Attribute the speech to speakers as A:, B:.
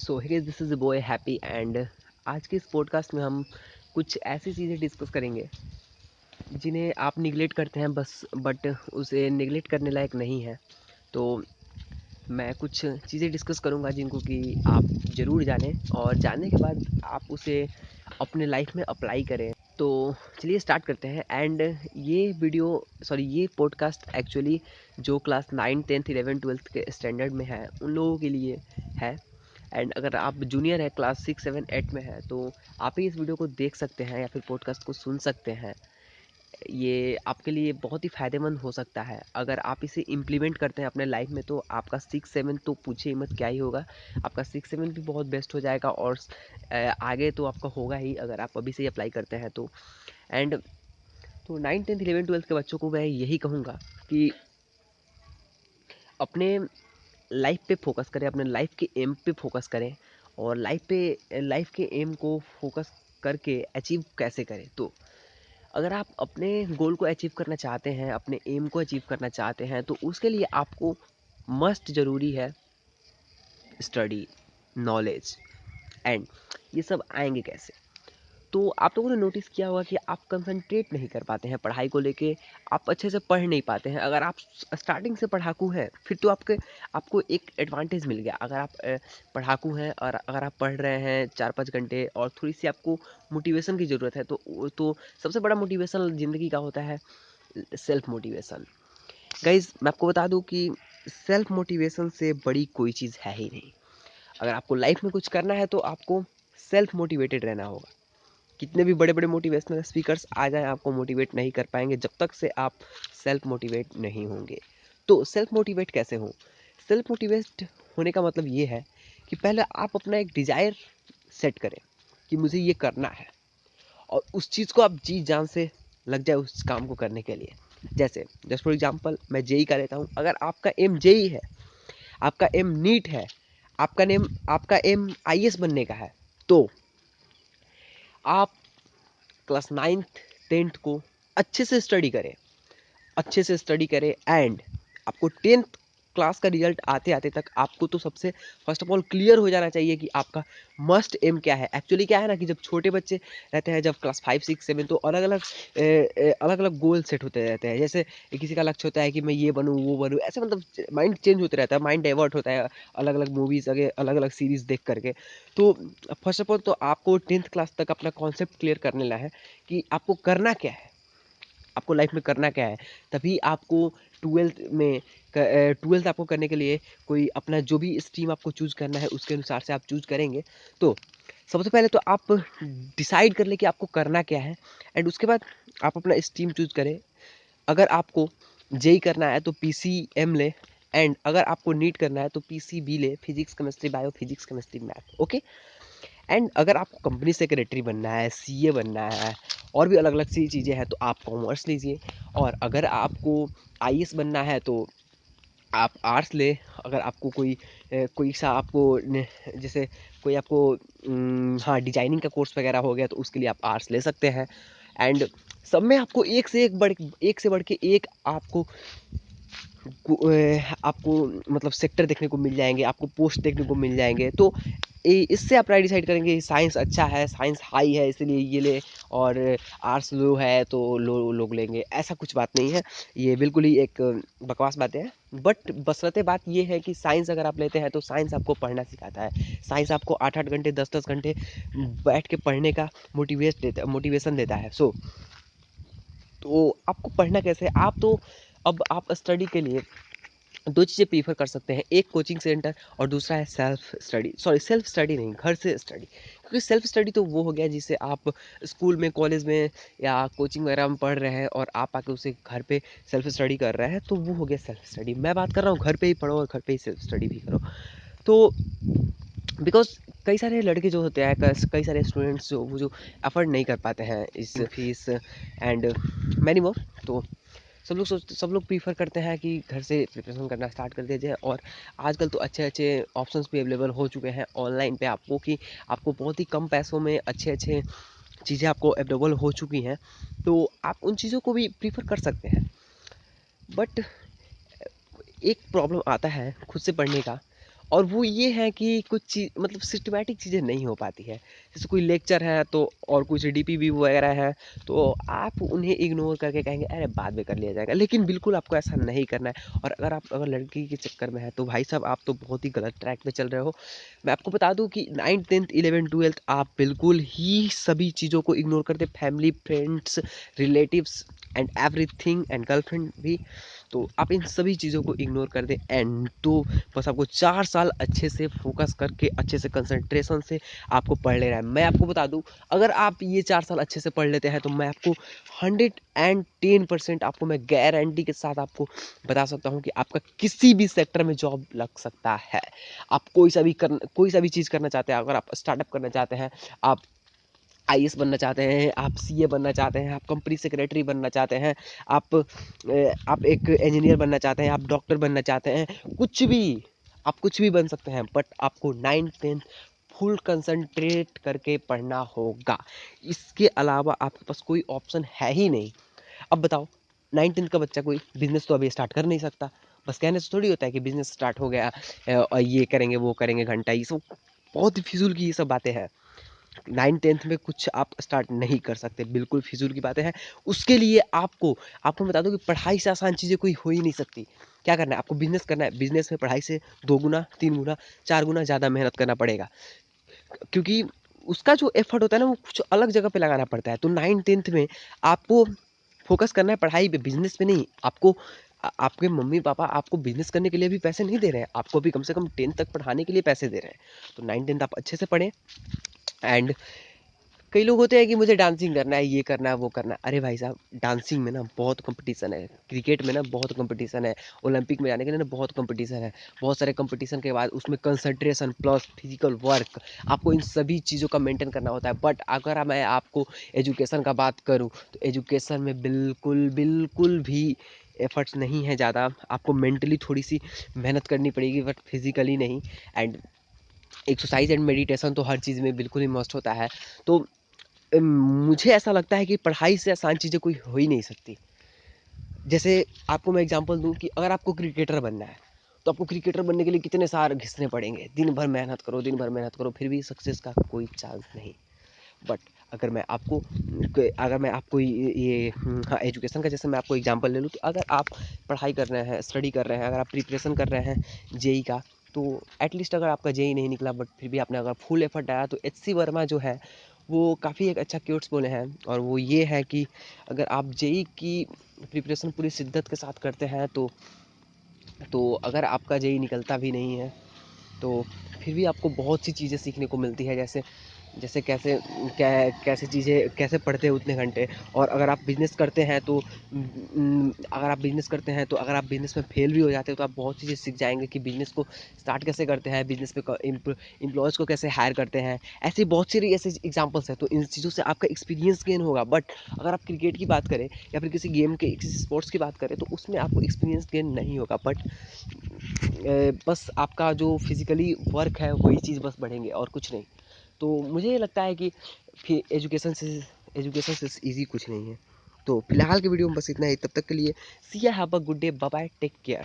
A: So hey this is boy happy and आज के इस पॉडकास्ट में हम कुछ ऐसी चीज़ें डिस्कस करेंगे जिन्हें आप निगलेक्ट करते हैं बस बट उसे निगलेक्ट करने लायक नहीं है। तो मैं कुछ चीज़ें डिस्कस करूंगा जिनको कि आप ज़रूर जानें और जानने के बाद आप उसे अपने लाइफ में अप्लाई करें। तो चलिए स्टार्ट करते हैं। एंड ये पॉडकास्ट एक्चुअली जो क्लास 9 10th 11 12th के स्टैंडर्ड में है उन लोगों के लिए है। एंड अगर आप जूनियर है क्लास 6 7 8 में है तो आप ही इस वीडियो को देख सकते हैं या फिर पॉडकास्ट को सुन सकते हैं। ये आपके लिए बहुत ही फ़ायदेमंद हो सकता है अगर आप इसे इम्प्लीमेंट करते हैं अपने लाइफ में। तो आपका 6 7 तो पूछिए मत क्या ही होगा, आपका 6 7 भी बहुत बेस्ट हो जाएगा और आगे तो आपका होगा ही अगर आप अभी से ही अप्लाई करते हैं तो। एंड तो 9 10th 11 12th के बच्चों को मैं यही कहूँगा कि अपने लाइफ पे फोकस करें, अपने लाइफ के एम पे फोकस करें और लाइफ के एम को फोकस करके अचीव कैसे करें। तो अगर आप अपने गोल को अचीव करना चाहते हैं, अपने एम को अचीव करना चाहते हैं तो उसके लिए आपको मस्ट ज़रूरी है स्टडी, नॉलेज। एंड ये सब आएंगे कैसे? तो आप लोगों ने नोटिस किया होगा कि आप कंसंट्रेट नहीं कर पाते हैं पढ़ाई को लेके, आप अच्छे से पढ़ नहीं पाते हैं। अगर आप स्टार्टिंग से पढ़ाकू हैं फिर तो आपको एक एडवांटेज मिल गया। अगर आप पढ़ाकू हैं और अगर आप पढ़ रहे हैं 4 5 घंटे और थोड़ी सी आपको मोटिवेशन की ज़रूरत है तो सबसे बड़ा मोटिवेशन ज़िंदगी का होता है सेल्फ मोटिवेशन। गाइज मैं आपको बता दूं कि सेल्फ मोटिवेशन से बड़ी कोई चीज़ है ही नहीं। अगर आपको लाइफ में कुछ करना है तो आपको सेल्फ मोटिवेटेड रहना होगा। कितने भी बड़े बड़े मोटिवेशनल स्पीकर्स आ जाएं आपको मोटिवेट नहीं कर पाएंगे जब तक से आप सेल्फ मोटिवेट नहीं होंगे। तो सेल्फ मोटिवेट कैसे हो? सेल्फ मोटिवेट होने का मतलब ये है कि पहले आप अपना एक डिजायर सेट करें कि मुझे ये करना है और उस चीज़ को आप जी जान से लग जाए उस काम को करने के लिए। जैसे जस्ट फॉर एग्जाम्पल मैं जेई का लेता हूँ। अगर आपका एम जेई है, आपका एम नीट है, आपका एम आईएएस बनने का है तो आप क्लास 9th 10th को अच्छे से स्टडी करें एंड आपको 10th क्लास का रिजल्ट आते आते तक आपको तो सबसे फर्स्ट ऑफ ऑल क्लियर हो जाना चाहिए कि आपका मस्ट एम क्या है। एक्चुअली क्या है ना कि जब छोटे बच्चे रहते हैं, जब क्लास 5 6 7 तो अलग अलग गोल सेट होते रहते हैं। जैसे किसी का लक्ष्य होता है कि मैं ये बनूँ वो बनूँ, ऐसे मतलब माइंड चेंज होते रहता है, माइंड डाइवर्ट होता है अलग अलग मूवीज़ अलग अलग सीरीज़ देख करके। तो फर्स्ट ऑफ ऑल तो आपको 10th क्लास तक अपना कॉन्सेप्ट क्लियर कर लेना है कि आपको करना क्या है, आपको लाइफ में करना क्या है। तभी आपको ट्वेल्थ आपको करने के लिए कोई अपना जो भी स्ट्रीम आपको चूज़ करना है उसके अनुसार से आप चूज़ करेंगे। तो सबसे पहले तो आप डिसाइड कर ले कि आपको करना क्या है एंड उसके बाद आप अपना स्ट्रीम चूज़ करें। अगर आपको जेई करना है तो पीसीएम ले एंड अगर आपको नीट करना है तो पीसीबी ले, physics chemistry bio, physics chemistry math. Okay. And अगर आपको कंपनी सेक्रेटरी बनना है, सीए बनना है और भी अलग अलग सी चीज़ें हैं तो आप कॉमर्स लीजिए। और अगर आपको आईएएस बनना है तो आप आर्ट्स ले। अगर आपको कोई सा आपको जैसे कोई आपको हाँ डिजाइनिंग का कोर्स वगैरह हो गया तो उसके लिए आप आर्ट्स ले सकते हैं। एंड सब में आपको एक से बढ़ के एक आपको मतलब सेक्टर देखने को मिल जाएंगे, आपको पोस्ट देखने को मिल जाएंगे। तो इससे आप राइट डिसाइड करेंगे साइंस अच्छा है, साइंस हाई है इसलिए ये ले, और आर्ट्स लो है तो लो लोग लेंगे। ऐसा कुछ बात नहीं है, ये बिल्कुल ही एक बकवास बातें हैं। बट बसरते बात ये है कि साइंस अगर आप लेते हैं तो साइंस आपको पढ़ना सिखाता है। साइंस आपको 8 8 घंटे 10 10 घंटे बैठ के पढ़ने का मोटिवेशन देता है। तो आपको पढ़ना कैसे है? अब आप स्टडी के लिए दो चीज़ें प्रीफर कर सकते हैं, एक कोचिंग सेंटर और दूसरा है सेल्फ स्टडी नहीं, घर से स्टडी। क्योंकि सेल्फ स्टडी तो वो हो गया जिसे आप स्कूल में कॉलेज में या कोचिंग वगैरह में पढ़ रहे हैं और आप आके उसे घर पे सेल्फ स्टडी कर रहे हैं तो वो हो गया सेल्फ स्टडी। मैं बात कर रहा हूँ घर पे ही पढ़ो और घर पे ही सेल्फ स्टडी भी करो। तो बिकॉज कई सारे लड़के जो होते हैं, कई सारे स्टूडेंट्स जो अफोर्ड नहीं कर पाते हैं इस फीस एंड मैनी मोर। तो सब लोग प्रीफर करते हैं कि घर से प्रिपरेशन करना स्टार्ट कर दिया जाए। और आजकल तो अच्छे अच्छे ऑप्शंस भी अवेलेबल हो चुके हैं ऑनलाइन पे आपको कि आपको बहुत ही कम पैसों में अच्छे अच्छे चीज़ें आपको अवेलेबल हो चुकी हैं। तो आप उन चीज़ों को भी प्रीफर कर सकते हैं। बट एक प्रॉब्लम आता है खुद से पढ़ने का, और वो ये है कि कुछ चीज़ मतलब सिस्टमैटिक चीज़ें नहीं हो पाती है। जैसे कोई लेक्चर है तो और कुछ डीपीवी वगैरह है तो आप उन्हें इग्नोर करके कहेंगे अरे बाद में कर लिया जाएगा, लेकिन बिल्कुल आपको ऐसा नहीं करना है। और अगर लड़की के चक्कर में है तो भाई साहब आप तो बहुत ही गलत ट्रैक पे चल रहे हो। मैं आपको बता दूं कि 9th 10th 11th 12th आप बिल्कुल ही सभी चीज़ों को इग्नोर करते, family friends relatives and everything and girlfriend भी, तो आप इन सभी चीज़ों को इग्नोर कर दें। एंड तो बस आपको 4 साल अच्छे से फोकस करके अच्छे से कंसंट्रेशन से आपको पढ़ लेना है। मैं आपको बता दूं अगर आप ये 4 साल अच्छे से पढ़ लेते हैं तो मैं आपको 110% आपको मैं गारंटी के साथ आपको बता सकता हूं कि आपका किसी भी सेक्टर में जॉब लग सकता है। आप कोई सा भी चीज़ करना चाहते हैं, अगर आप स्टार्टअप करना चाहते हैं, आप आईएएस बनना चाहते हैं, आप सीए बनना चाहते हैं, आप कंपनी सेक्रेटरी बनना चाहते हैं, आप एक इंजीनियर बनना चाहते हैं, आप डॉक्टर बनना चाहते हैं, आप कुछ भी बन सकते हैं, बट आपको 9th 10th फुल कंसंट्रेट करके पढ़ना होगा। इसके अलावा आपके पास कोई ऑप्शन है ही नहीं। अब बताओ 9th 10th का बच्चा कोई बिजनेस तो अभी स्टार्ट कर नहीं सकता। बस कहने से थोड़ी होता है कि बिजनेस स्टार्ट हो गया और ये करेंगे वो करेंगे घंटा, ये सब बहुत ही फिजूल की ये सब बातें हैं। 9th 10th में कुछ आप स्टार्ट नहीं कर सकते, बिल्कुल फिजूल की बातें हैं। उसके लिए आपको बता दो कि पढ़ाई से आसान चीज़ें कोई हो ही नहीं सकती। क्या करना है आपको, बिजनेस करना है, बिजनेस में पढ़ाई से 2 गुना 3 गुना 4 गुना ज़्यादा मेहनत करना पड़ेगा, क्योंकि उसका जो एफर्ट होता है ना वो कुछ अलग जगह पे लगाना पड़ता है। तो 9th 10th में आपको फोकस करना है पढ़ाई पे, बिजनेस पे नहीं। आपके मम्मी पापा आपको बिजनेस करने के लिए भी पैसे नहीं दे रहे हैं, आपको भी कम से कम 10th तक पढ़ाने के लिए पैसे दे रहे हैं। तो 9th 10th आप अच्छे से पढ़ें। एंड कई लोग होते हैं कि मुझे डांसिंग करना है, ये करना है, वो करना है। अरे भाई साहब डांसिंग में ना बहुत कंपटीशन है, क्रिकेट में ना बहुत कंपटीशन है, ओलंपिक में जाने के लिए ना बहुत कंपटीशन है। बहुत सारे कंपटीशन के बाद उसमें कंसंट्रेशन प्लस फिजिकल वर्क आपको इन सभी चीज़ों का मेंटेन करना होता है। बट अगर मैं आपको एजुकेशन का बात करूँ तो एजुकेशन में बिल्कुल बिल्कुल भी एफर्ट्स नहीं है ज़्यादा। आपको मेंटली थोड़ी सी मेहनत करनी पड़ेगी बट फिजिकली नहीं। एंड एक्सरसाइज एंड मेडिटेशन तो हर चीज़ में बिल्कुल ही मस्ट होता है। तो मुझे ऐसा लगता है कि पढ़ाई से आसान चीज़ें कोई हो ही नहीं सकती। जैसे आपको मैं एग्जांपल दूं कि अगर आपको क्रिकेटर बनना है तो आपको क्रिकेटर बनने के लिए कितने साल घिसने पड़ेंगे, दिन भर मेहनत करो, दिन भर मेहनत करो, फिर भी सक्सेस का कोई चांस नहीं। बट अगर मैं आपको ये हाँ एजुकेशन का जैसे मैं आपको एग्जांपल ले लूँ, तो अगर आप पढ़ाई कर रहे हैं, स्टडी कर रहे हैं, अगर आप प्रिपरेशन कर रहे हैं जेई का, तो एटलीस्ट अगर आपका जेई नहीं निकला बट फिर भी आपने अगर फुल एफर्ट डाला तो एचसी वर्मा जो है वो काफ़ी एक अच्छा क्योट्स बोले हैं। और वो ये है कि अगर आप जेई की प्रिपरेशन पूरी शिद्दत के साथ करते हैं तो अगर आपका जेई निकलता भी नहीं है तो फिर भी आपको बहुत सी चीज़ें सीखने को मिलती है। जैसे जैसे कैसे चीज़ें कैसे पढ़ते हैं उतने घंटे। और अगर आप बिजनेस में फेल भी हो जाते हो तो आप बहुत चीज़ें सीख जाएंगे कि बिजनेस को स्टार्ट कैसे करते हैं, बिजनेस पे एम्प्लॉयज़ को कैसे हायर करते हैं। ऐसी बहुत सारी ऐसे एग्जांपल्स हैं, तो इन चीज़ों से आपका एक्सपीरियंस गेन होगा। बट अगर आप क्रिकेट की बात करें या फिर किसी गेम के किसी स्पोर्ट्स की बात करें तो उसमें आपको एक्सपीरियंस गेन नहीं होगा। बट बस आपका जो फिजिकली वर्क है वही चीज़ बस बढ़ेंगे और कुछ नहीं। तो मुझे ये लगता है कि फिर एजुकेशन से ईजी कुछ नहीं है। तो फिलहाल के वीडियो में बस इतना ही। तब तक के लिए see ya have a good day, bye bye, take care.